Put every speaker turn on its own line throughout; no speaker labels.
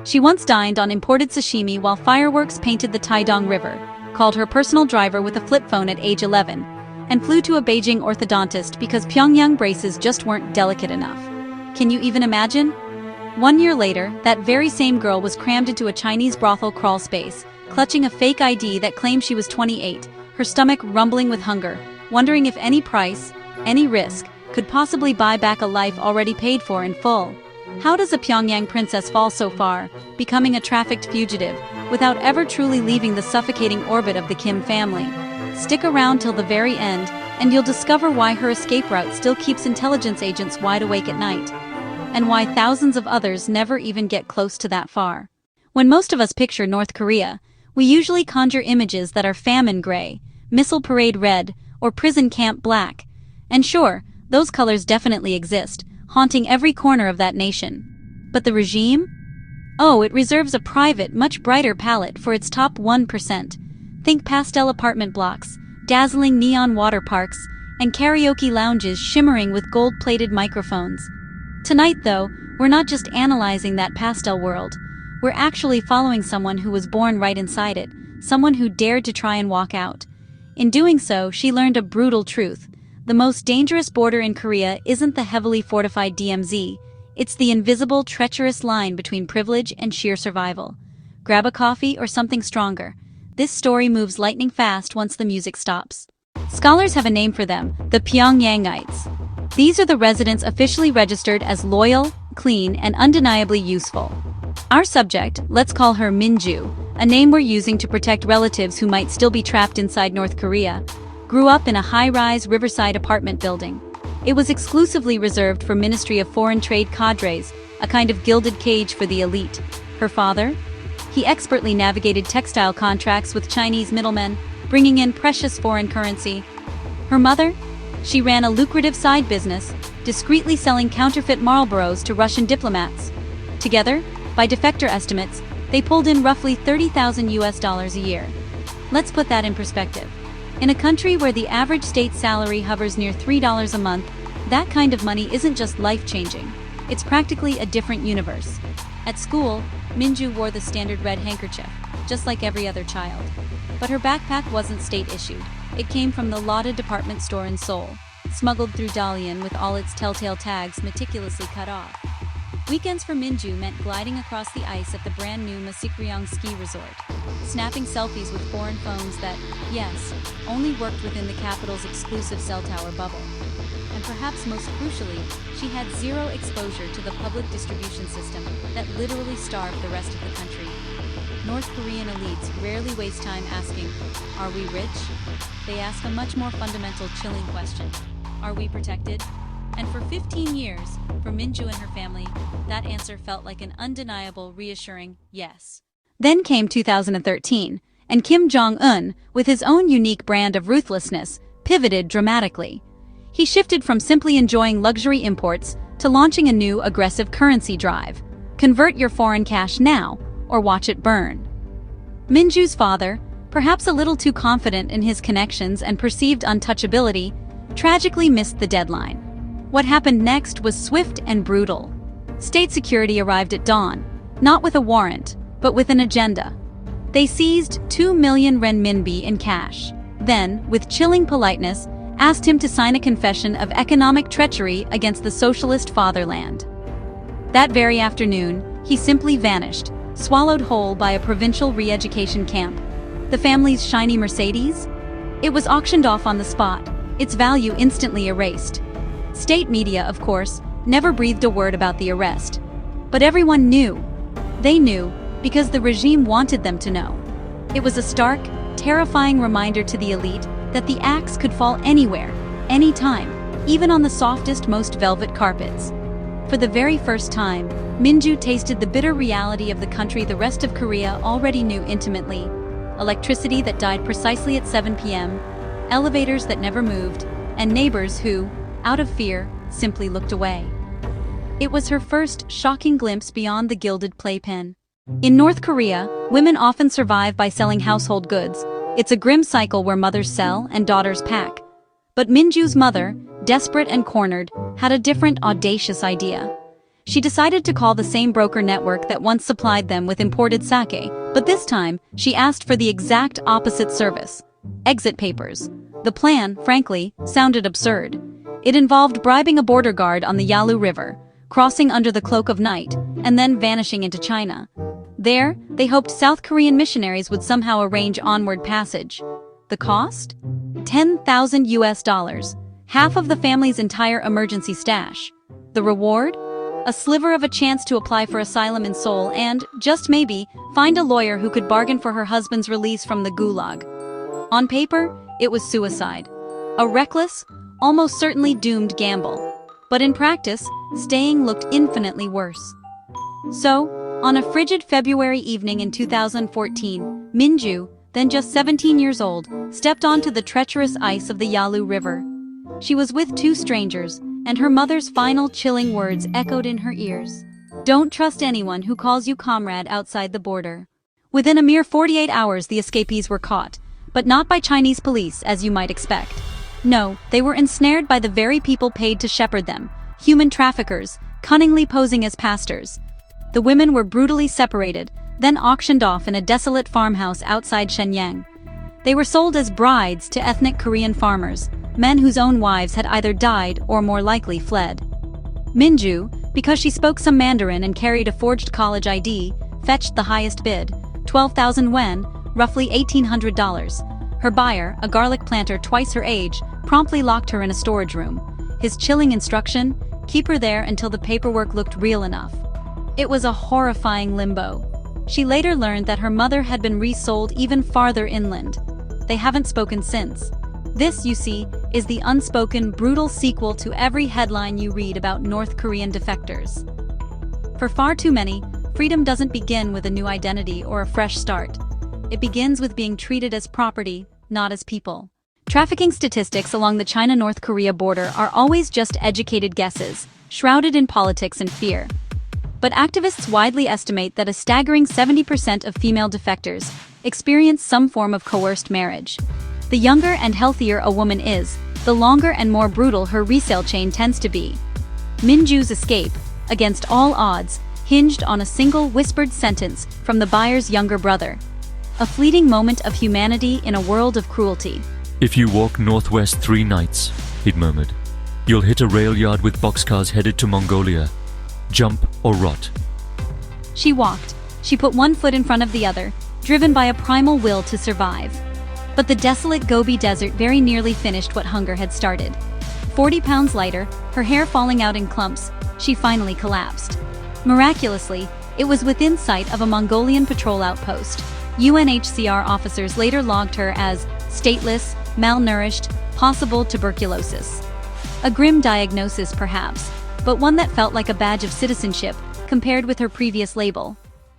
She once dined on imported sashimi while fireworks painted the Taedong River, called her personal driver with a flip phone at age 11, and flew to a Beijing orthodontist because Pyongyang braces just weren't delicate enough. Can you even imagine? 1 year later, that very same girl was crammed into a Chinese brothel crawl space, clutching a fake ID that claimed she was 28, her stomach rumbling with hunger, wondering if any price, any risk, could possibly buy back a life already paid for in full. How does a Pyongyang princess fall so far, becoming a trafficked fugitive, without ever truly leaving the suffocating orbit of the Kim family? Stick around till the very end, and you'll discover why her escape route still keeps intelligence agents wide awake at night, and why thousands of others never even get close to that far. When most of us picture North Korea, we usually conjure images that are famine gray, missile parade red, or prison camp black. And sure, those colors definitely exist, haunting every corner of that nation. But the regime? Oh, it reserves a private, much brighter palette for its top 1%. Think pastel apartment blocks, dazzling neon water parks, and karaoke lounges shimmering with gold-plated microphones. Tonight, though, we're not just analyzing that pastel world. We're actually following someone who was born right inside it, someone who dared to try and walk out. In doing so, she learned a brutal truth. The most dangerous border in Korea isn't the heavily fortified DMZ, it's the invisible, treacherous line between privilege and sheer survival. Grab a coffee or something stronger. This story moves lightning fast once the music stops. Scholars have a name for them, the Pyongyangites. These are the residents officially registered as loyal, clean, and undeniably useful. Our subject, let's call her Minju, a name we're using to protect relatives who might still be trapped inside North Korea, grew up in a high-rise riverside apartment building. It was exclusively reserved for Ministry of Foreign Trade cadres, a kind of gilded cage for the elite. Her father? He expertly navigated textile contracts with Chinese middlemen, bringing in precious foreign currency. Her mother? She ran a lucrative side business, discreetly selling counterfeit Marlboros to Russian diplomats. Together, by defector estimates, they pulled in roughly $30,000 a year. Let's put that in perspective. In a country where the average state salary hovers near $3 a month, that kind of money isn't just life-changing. It's practically a different universe. At school, Minju wore the standard red handkerchief, just like every other child. But her backpack wasn't state-issued. It came from the lauded department store in Seoul, smuggled through Dalian with all its telltale tags meticulously cut off. Weekends for Minju meant gliding across the ice at the brand-new Masikryong ski resort, snapping selfies with foreign phones that, yes, only worked within the capital's exclusive cell tower bubble. And perhaps most crucially, she had zero exposure to the public distribution system that literally starved the rest of the country. North Korean elites rarely waste time asking, "Are we rich?" They ask a much more fundamental, chilling question: "Are we protected?" And for 15 years, for Minju and her family, that answer felt like an undeniable, reassuring yes. Then came 2013, and Kim Jong-un, with his own unique brand of ruthlessness, pivoted dramatically. He shifted from simply enjoying luxury imports to launching a new aggressive currency drive. Convert your foreign cash now, or watch it burn. Minju's father, perhaps a little too confident in his connections and perceived untouchability, tragically missed the deadline. What happened next was swift and brutal. State security arrived at dawn, not with a warrant, but with an agenda. They seized 2 million renminbi in cash, then, with chilling politeness, asked him to sign a confession of economic treachery against the socialist fatherland. That very afternoon, he simply vanished, swallowed whole by a provincial re-education camp. The family's shiny Mercedes? It was auctioned off on the spot, its value instantly erased. State media, of course, never breathed a word about the arrest. But everyone knew. They knew because the regime wanted them to know. It was a stark, terrifying reminder to the elite that the axe could fall anywhere, anytime, even on the softest, most velvet carpets. For the very first time, Minju tasted the bitter reality of the country the rest of Korea already knew intimately. Electricity that died precisely at 7 p.m., elevators that never moved, and neighbors who, out of fear, simply looked away. It was her first shocking glimpse beyond the gilded playpen. In North Korea, women often survive by selling household goods. It's a grim cycle where mothers sell and daughters pack. But Minju's mother, desperate and cornered, had a different, audacious idea. She decided to call the same broker network that once supplied them with imported sake, but this time, she asked for the exact opposite service: exit papers. The plan, frankly, sounded absurd. It involved bribing a border guard on the Yalu River, crossing under the cloak of night, and then vanishing into China. There, they hoped South Korean missionaries would somehow arrange onward passage. The cost? $10,000, half of the family's entire emergency stash. The reward? A sliver of a chance to apply for asylum in Seoul and, just maybe, find a lawyer who could bargain for her husband's release from the gulag. On paper, it was suicide. A reckless, almost certainly doomed gamble. But in practice, staying looked infinitely worse. So, on a frigid February evening in 2014, Minju, then just 17 years old, stepped onto the treacherous ice of the Yalu River. She was with two strangers, and her mother's final chilling words echoed in her ears. "Don't trust anyone who calls you comrade outside the border." Within a mere 48 hours, the escapees were caught, but not by Chinese police, as you might expect. No, they were ensnared by the very people paid to shepherd them, human traffickers, cunningly posing as pastors. The women were brutally separated, then auctioned off in a desolate farmhouse outside Shenyang. They were sold as brides to ethnic Korean farmers, men whose own wives had either died or more likely fled. Minju, because she spoke some Mandarin and carried a forged college ID, fetched the highest bid, 12,000 yuan, roughly $1,800. Her buyer, a garlic planter twice her age, promptly locked her in a storage room. His chilling instruction: keep her there until the paperwork looked real enough. It was a horrifying limbo. She later learned that her mother had been resold even farther inland. They haven't spoken since. This, you see, is the unspoken, brutal sequel to every headline you read about North Korean defectors. For far too many, freedom doesn't begin with a new identity or a fresh start. It begins with being treated as property, not as people. Trafficking statistics along the China-North Korea border are always just educated guesses, shrouded in politics and fear. But activists widely estimate that a staggering 70% of female defectors experience some form of coerced marriage. The younger and healthier a woman is, the longer and more brutal her resale chain tends to be. Minju's escape, against all odds, hinged on a single whispered sentence from the buyer's younger brother. A fleeting moment of humanity in a world of cruelty.
"If you walk northwest 3 nights, he'd murmured, "you'll hit a rail yard with boxcars headed to Mongolia. Jump or rot."
She walked. She put one foot in front of the other, driven by a primal will to survive. But the desolate Gobi Desert very nearly finished what hunger had started. 40 pounds lighter, her hair falling out in clumps, she finally collapsed. Miraculously, it was within sight of a Mongolian patrol outpost. UNHCR officers later logged her as stateless, malnourished, possible tuberculosis. A grim diagnosis, perhaps, but one that felt like a badge of citizenship compared with her previous label: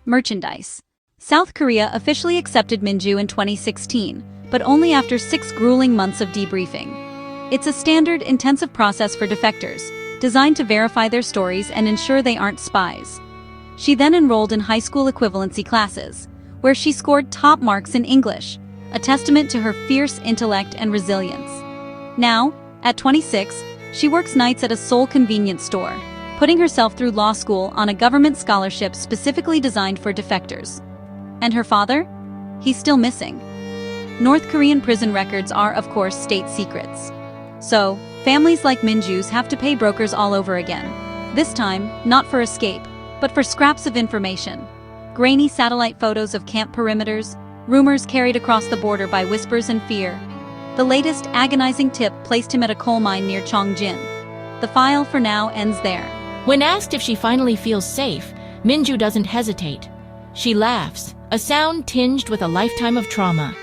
merchandise. South Korea officially accepted Minju in 2016, but only after 6 grueling months of debriefing. It's a standard, intensive process for defectors, designed to verify their stories and ensure they aren't spies. She then enrolled in high school equivalency classes, where she scored top marks in English, a testament to her fierce intellect and resilience. Now, at 26, she works nights at a Seoul convenience store, putting herself through law school on a government scholarship specifically designed for defectors. And her father? He's still missing. North Korean prison records are, of course, state secrets. So, families like Minju's have to pay brokers all over again. This time, not for escape, but for scraps of information. Grainy satellite photos of camp perimeters, rumors carried across the border by whispers and fear. The latest agonizing tip placed him at a coal mine near Chongjin. The file for now ends there.
When asked if she finally feels safe, Minju doesn't hesitate. She laughs, a sound tinged with a lifetime of trauma.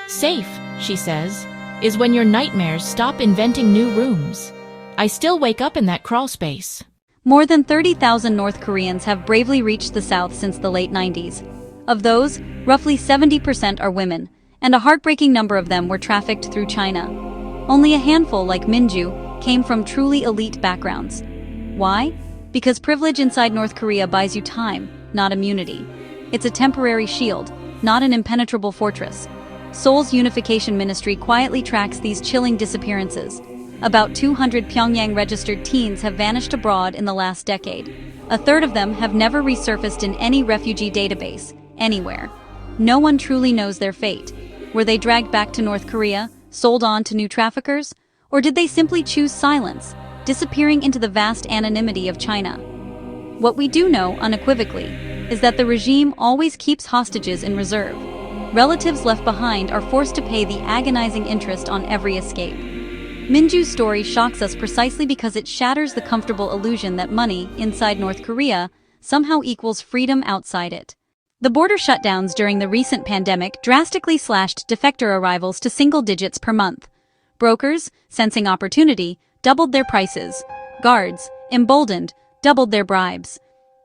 "Safe," she says, "is when your nightmares stop inventing new rooms. I still wake up in that crawl space."
More than 30,000 North Koreans have bravely reached the South since the late 90s. Of those, roughly 70% are women, and a heartbreaking number of them were trafficked through China. Only a handful, like Minju, came from truly elite backgrounds. Why? Because privilege inside North Korea buys you time, not immunity. It's a temporary shield, not an impenetrable fortress. Seoul's unification ministry quietly tracks these chilling disappearances. About 200 Pyongyang-registered teens have vanished abroad in the last decade. A third of them have never resurfaced in any refugee database, anywhere. No one truly knows their fate. Were they dragged back to North Korea, sold on to new traffickers? Or did they simply choose silence, disappearing into the vast anonymity of China? What we do know, unequivocally, is that the regime always keeps hostages in reserve. Relatives left behind are forced to pay the agonizing interest on every escape. Minju's story shocks us precisely because it shatters the comfortable illusion that money inside North Korea somehow equals freedom outside it. The border shutdowns during the recent pandemic drastically slashed defector arrivals to single digits per month. Brokers, sensing opportunity, doubled their prices. Guards, emboldened, doubled their bribes.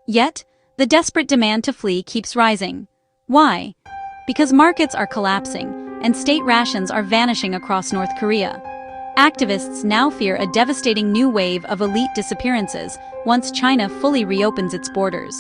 Yet, the desperate demand to flee keeps rising. Why? Because markets are collapsing, and state rations are vanishing across North Korea. Activists now fear a devastating new wave of elite disappearances once China fully reopens its borders.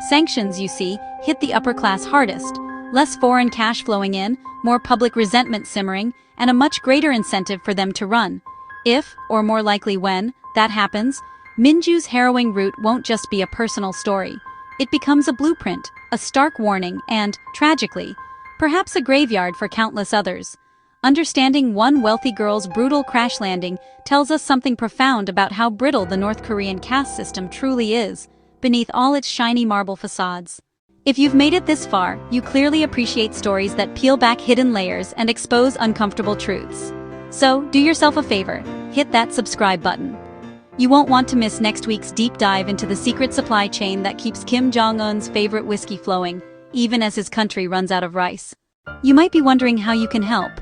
Sanctions, you see, hit the upper class hardest. Less foreign cash flowing in, more public resentment simmering, and a much greater incentive for them to run. If, or more likely when, that happens, Minju's harrowing route won't just be a personal story. It becomes a blueprint, a stark warning, and, tragically, perhaps a graveyard for countless others. Understanding one wealthy girl's brutal crash landing tells us something profound about how brittle the North Korean caste system truly is, beneath all its shiny marble facades. If you've made it this far, you clearly appreciate stories that peel back hidden layers and expose uncomfortable truths. So, do yourself a favor, hit that subscribe button. You won't want to miss next week's deep dive into the secret supply chain that keeps Kim Jong-un's favorite whiskey flowing, even as his country runs out of rice. You might be wondering how you can help.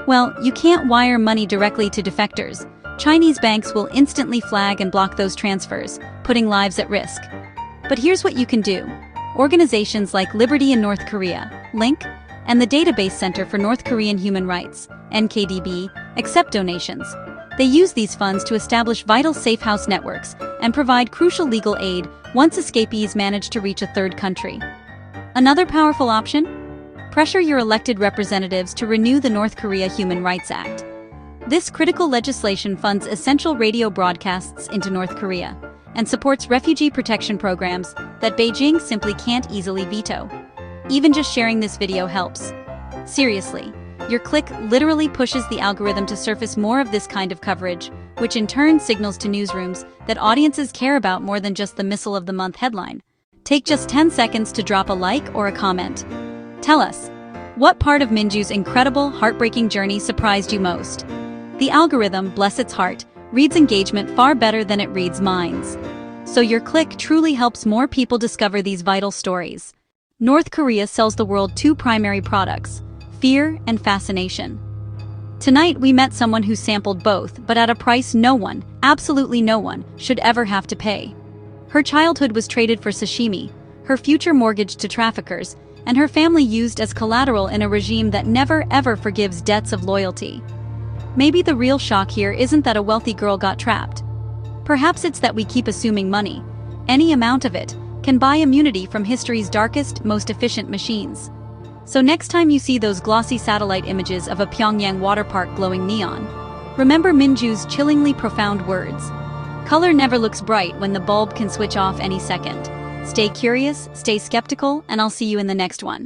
Well, you can't wire money directly to defectors. Chinese banks will instantly flag and block those transfers, putting lives at risk. But here's what you can do. Organizations like Liberty in North Korea, Link, and the Database Center for North Korean Human Rights, NKDB, accept donations. They use these funds to establish vital safe house networks and provide crucial legal aid once escapees manage to reach a third country. Another powerful option? Pressure your elected representatives to renew the North Korea Human Rights Act. This critical legislation funds essential radio broadcasts into North Korea and supports refugee protection programs that Beijing simply can't easily veto. Even just sharing this video helps. Seriously, your click literally pushes the algorithm to surface more of this kind of coverage, which in turn signals to newsrooms that audiences care about more than just the Missile of the Month headline. Take just 10 seconds to drop a like or a comment. Tell us, what part of Minju's incredible, heartbreaking journey surprised you most? The algorithm, bless its heart, reads engagement far better than it reads minds. So your click truly helps more people discover these vital stories. North Korea sells the world two primary products, fear and fascination. Tonight we met someone who sampled both, but at a price no one, absolutely no one, should ever have to pay. Her childhood was traded for sashimi, her future mortgaged to traffickers, and her family used as collateral in a regime that never ever forgives debts of loyalty. Maybe the real shock here isn't that a wealthy girl got trapped. Perhaps it's that we keep assuming money, any amount of it, can buy immunity from history's darkest, most efficient machines. So next time you see those glossy satellite images of a Pyongyang water park glowing neon, remember Minju's chillingly profound words. Color never looks bright when the bulb can switch off any second. Stay curious, stay skeptical, and I'll see you in the next one.